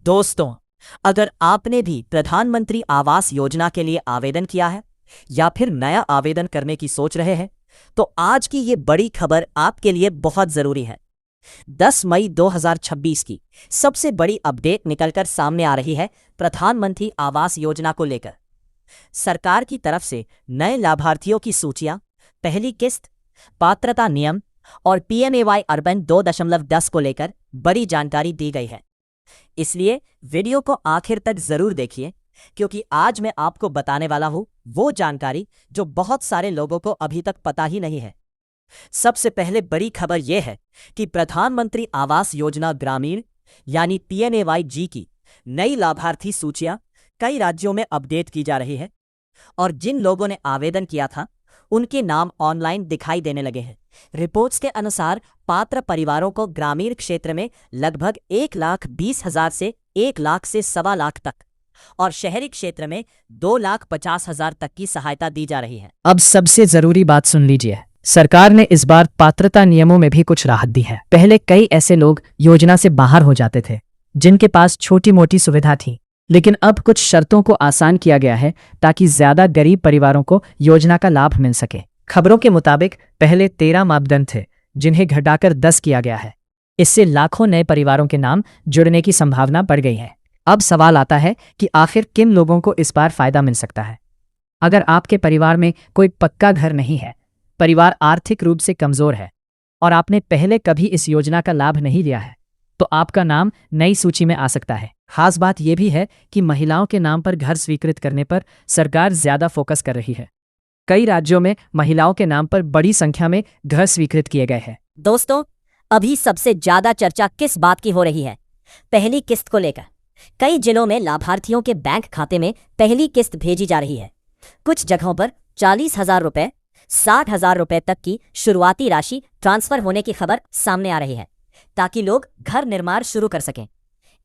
दोस्तों, अगर आपने भी प्रधानमंत्री आवास योजना के लिए आवेदन किया है या फिर नया आवेदन करने की सोच रहे हैं, तो आज की ये बड़ी खबर आपके लिए बहुत जरूरी है। 10 मई 2026 की सबसे बड़ी अपडेट निकलकर सामने आ रही है प्रधानमंत्री आवास योजना को लेकर। सरकार की तरफ से नए लाभार्थियों की सूचियां, पहली किस्त, पात्रता नियम और पीएमएवाई अर्बन 2.10 को लेकर बड़ी जानकारी दी गई है। इसलिए वीडियो को आखिर तक जरूर देखिए, क्योंकि आज मैं आपको बताने वाला हूं वो जानकारी जो बहुत सारे लोगों को अभी तक पता ही नहीं है। सबसे पहले बड़ी खबर यह है कि प्रधानमंत्री आवास योजना ग्रामीण यानी पीएमएवाई की नई लाभार्थी सूचियां कई राज्यों में अपडेट की जा रही है और जिन लोगों ने आवेदन किया था उनके नाम ऑनलाइन दिखाई देने लगे हैं। रिपोर्ट्स के अनुसार पात्र परिवारों को ग्रामीण क्षेत्र में लगभग 1,20,000 से 1 लाख से 1.25 लाख तक और शहरी क्षेत्र में 2,50,000 तक की सहायता दी जा रही है। अब सबसे जरूरी बात सुन लीजिए, सरकार ने इस बार पात्रता नियमों में भी कुछ राहत दी है। पहले कई ऐसे लोग योजना से बाहर हो जाते थे जिनके पास छोटी मोटी सुविधा थी, लेकिन अब कुछ शर्तों को आसान किया गया है ताकि ज्यादा गरीब परिवारों को योजना का लाभ मिल सके। खबरों के मुताबिक पहले 13 मापदंड थे जिन्हें घटाकर 10 किया गया है। इससे लाखों नए परिवारों के नाम जुड़ने की संभावना बढ़ गई है। अब सवाल आता है कि आखिर किन लोगों को इस बार फायदा मिल सकता है। अगर आपके परिवार में कोई पक्का घर नहीं है, परिवार आर्थिक रूप से कमजोर है और आपने पहले कभी इस योजना का लाभ नहीं लिया है, तो आपका नाम नई सूची में आ सकता है। खास बात यह भी है कि महिलाओं के नाम पर घर स्वीकृत करने पर सरकार ज्यादा फोकस कर रही है। कई राज्यों में महिलाओं के नाम पर बड़ी संख्या में घर स्वीकृत किए गए हैं। दोस्तों, अभी सबसे ज्यादा चर्चा किस बात की हो रही है? पहली किस्त को लेकर। कई जिलों में लाभार्थियों के बैंक खाते में पहली किस्त भेजी जा रही है। कुछ जगहों पर 40,000 रुपए, 60,000 रुपए तक की शुरुआती राशि ट्रांसफर होने की खबर सामने आ रही है, ताकि लोग घर निर्माण शुरू कर सकें।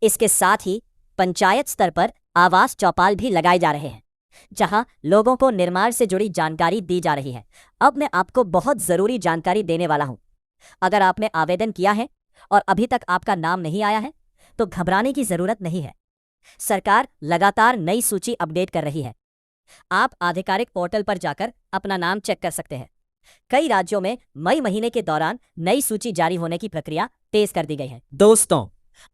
इसके साथ ही पंचायत स्तर पर आवास चौपाल भी लगाए जा रहे हैं, जहां लोगों को निर्माण से जुड़ी जानकारी दी जा रही है। अब मैं आपको बहुत जरूरी जानकारी देने वाला हूं। अगर आपने आवेदन किया है और अभी तक आपका नाम नहीं आया है, तो घबराने की जरूरत नहीं है। सरकार लगातार नई सूची अपडेट कर रही है। आप आधिकारिक पोर्टल पर जाकर अपना नाम चेक कर सकते हैं। कई राज्यों में मई महीने के दौरान नई सूची जारी होने की प्रक्रिया तेज कर दी गई है। दोस्तों,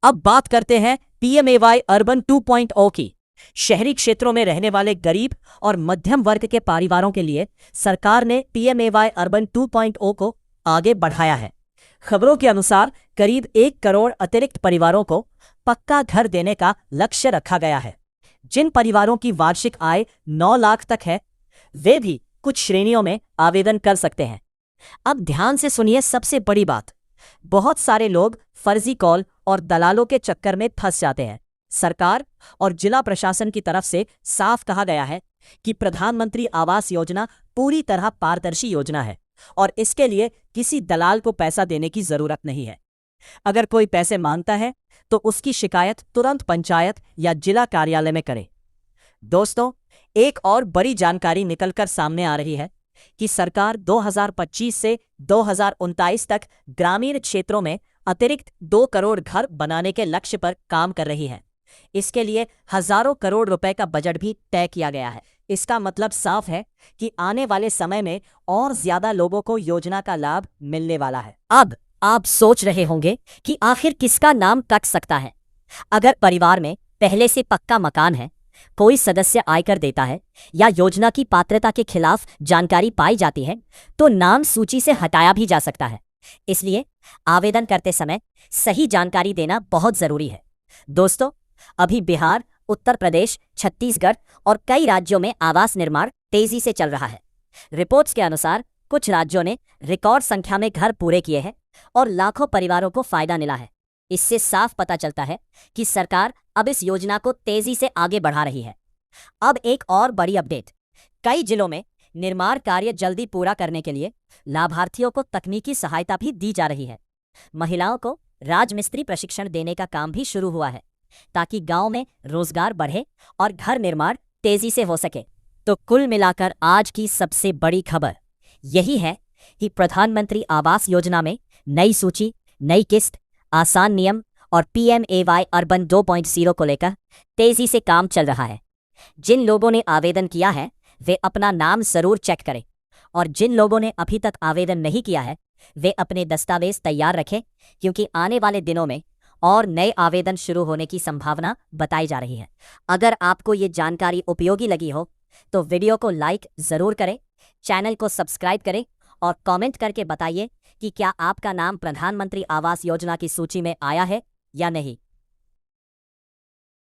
अब बात करते हैं पीएमएवाई अर्बन 2.0 की। शहरी क्षेत्रों में रहने वाले गरीब और मध्यम वर्ग के परिवारों के लिए सरकार ने पीएमएवाई अर्बन 2.0 को आगे बढ़ाया है। खबरों के अनुसार करीब 1 करोड़ अतिरिक्त परिवारों को पक्का घर देने का लक्ष्य रखा गया है। जिन परिवारों की वार्षिक आय 9 लाख तक है, वे भी कुछ श्रेणियों में आवेदन कर सकते हैं। अब ध्यान से सुनिए सबसे बड़ी बात। बहुत सारे लोग फर्जी कॉल और दलालों के चक्कर में फंस जाते हैं। सरकार और जिला प्रशासन की तरफ से साफ कहा गया है कि प्रधानमंत्री आवास योजना पूरी तरह पारदर्शी योजना है और इसके लिए किसी दलाल को पैसा देने की जरूरत नहीं है। अगर कोई पैसे मांगता है तो उसकी शिकायत तुरंत पंचायत या जिला कार्यालय में करें। दोस्तों, एक और बड़ी जानकारी निकलकर सामने आ रही है कि सरकार 2025 से 2029 तक ग्रामीण क्षेत्रों में अतिरिक्त 2 करोड़ घर बनाने के लक्ष्य पर काम कर रही है। इसके लिए हजारों करोड़ रुपए का बजट भी तय किया गया है। इसका मतलब साफ है कि आने वाले समय में और ज्यादा लोगों को योजना का लाभ मिलने वाला है। अब आप सोच रहे होंगे कि आखिर किसका नाम कट सकता है। अगर परिवार में पहले से पक्का मकान है, कोई सदस्य आयकर देता है या योजना की पात्रता के खिलाफ जानकारी पाई जाती है, तो नाम सूची से हटाया भी जा सकता है। इसलिए आवेदन करते समय सही जानकारी देना बहुत जरूरी है। दोस्तों, अभी बिहार, उत्तर प्रदेश, छत्तीसगढ़ और कई राज्यों में आवास निर्माण तेजी से चल रहा है। रिपोर्ट्स के अनुसार कुछ राज्यों ने रिकॉर्ड संख्या में घर पूरे किए हैं और लाखों परिवारों को फायदा मिला है। इससे साफ पता चलता है कि सरकार अब इस योजना को तेजी से आगे बढ़ा रही है। अब एक और बड़ी अपडेट। कई जिलों में निर्माण कार्य जल्दी पूरा करने के लिए लाभार्थियों को तकनीकी सहायता भी दी जा रही है। महिलाओं को राजमिस्त्री प्रशिक्षण देने का काम भी शुरू हुआ है, ताकि गांव में रोजगार बढ़े और घर निर्माण तेजी से हो सके। तो कुल मिलाकर आज की सबसे बड़ी खबर यही है कि प्रधानमंत्री आवास योजना में नई सूची, नई किस्त, आसान नियम और PMAY अर्बन 2.0 को लेकर तेजी से काम चल रहा है। जिन लोगों ने आवेदन किया है वे अपना नाम जरूर चेक करें और जिन लोगों ने अभी तक आवेदन नहीं किया है वे अपने दस्तावेज तैयार रखें, क्योंकि आने वाले दिनों में और नए आवेदन शुरू होने की संभावना बताई जा रही है। अगर आपको ये जानकारी उपयोगी लगी हो तो वीडियो को लाइक ज़रूर करें, चैनल को सब्सक्राइब करें और कमेंट करके बताइए कि क्या आपका नाम प्रधानमंत्री आवास योजना की सूची में आया है या नहीं।